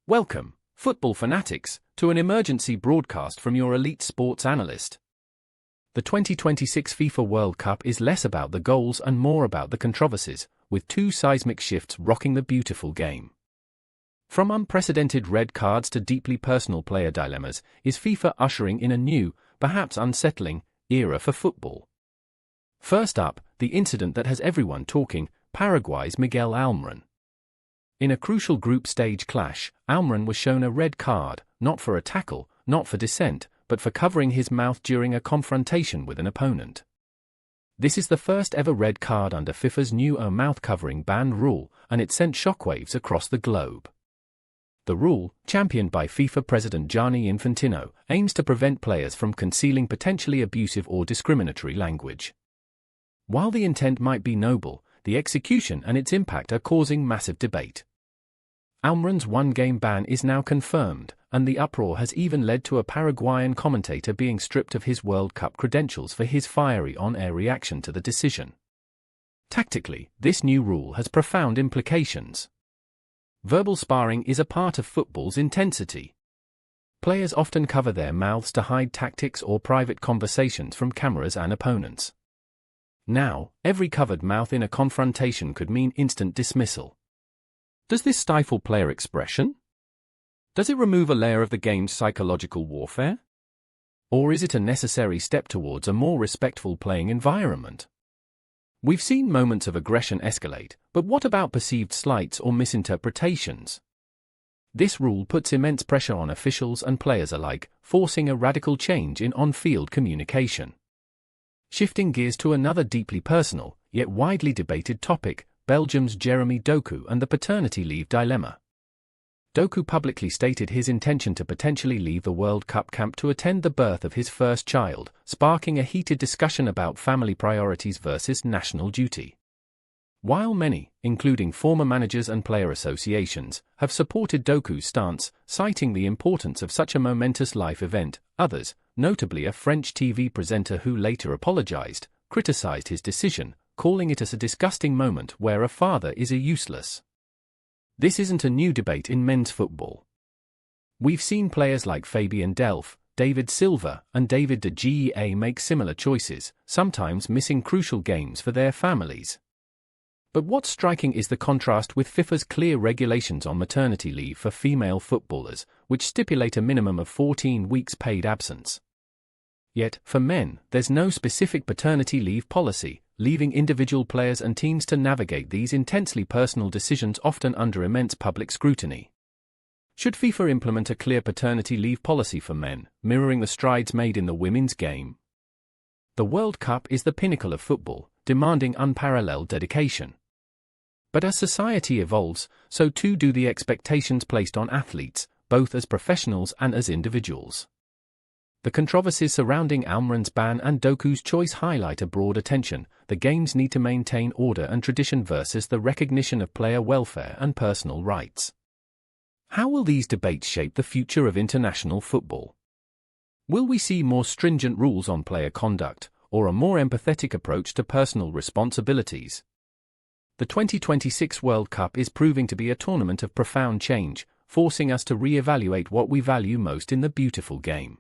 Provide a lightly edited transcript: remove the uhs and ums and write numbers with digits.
Welcome, football fanatics, to an emergency broadcast from your elite sports analyst. The 2026 FIFA World Cup is less about the goals and more about the controversies, with two seismic shifts rocking the beautiful game. From unprecedented red cards to deeply personal player dilemmas, is FIFA ushering in a new, perhaps unsettling, era for football. First up, the incident that has everyone talking, Paraguay's Miguel Almirón. In a crucial group stage clash, Almirón was shown a red card, not for a tackle, not for dissent, but for covering his mouth during a confrontation with an opponent. This is the first ever red card under FIFA's new mouth covering ban rule, and it sent shockwaves across the globe. The rule, championed by FIFA President Gianni Infantino, aims to prevent players from concealing potentially abusive or discriminatory language. While the intent might be noble, the execution and its impact are causing massive debate. Almirón's one-game ban is now confirmed, and the uproar has even led to a Paraguayan commentator being stripped of his World Cup credentials for his fiery on-air reaction to the decision. Tactically, this new rule has profound implications. Verbal sparring is a part of football's intensity. Players often cover their mouths to hide tactics or private conversations from cameras and opponents. Now, every covered mouth in a confrontation could mean instant dismissal. Does this stifle player expression? Does it remove a layer of the game's psychological warfare? Or is it a necessary step towards a more respectful playing environment? We've seen moments of aggression escalate, but what about perceived slights or misinterpretations? This rule puts immense pressure on officials and players alike, forcing a radical change in on-field communication. Shifting gears to another deeply personal, yet widely debated topic, Belgium's Jérémy Doku and the paternity leave dilemma. Doku publicly stated his intention to potentially leave the World Cup camp to attend the birth of his first child, sparking a heated discussion about family priorities versus national duty. While many, including former managers and player associations, have supported Doku's stance, citing the importance of such a momentous life event, others, notably a French TV presenter who later apologized, criticized his decision, calling it as a disgusting moment where a father is useless. This isn't a new debate in men's football. We've seen players like Fabian Delph, David Silva, and David de Gea make similar choices, sometimes missing crucial games for their families. But what's striking is the contrast with FIFA's clear regulations on maternity leave for female footballers, which stipulate a minimum of 14 weeks paid absence. Yet, for men, there's no specific paternity leave policy, leaving individual players and teams to navigate these intensely personal decisions often under immense public scrutiny. Should FIFA implement a clear paternity leave policy for men, mirroring the strides made in the women's game? The World Cup is the pinnacle of football, demanding unparalleled dedication. But as society evolves, so too do the expectations placed on athletes, both as professionals and as individuals. The controversies surrounding Almirón's ban and Doku's choice highlight a broad attention. The games need to maintain order and tradition versus the recognition of player welfare and personal rights. How will these debates shape the future of international football? Will we see more stringent rules on player conduct, or a more empathetic approach to personal responsibilities? The 2026 World Cup is proving to be a tournament of profound change, forcing us to re-evaluate what we value most in the beautiful game.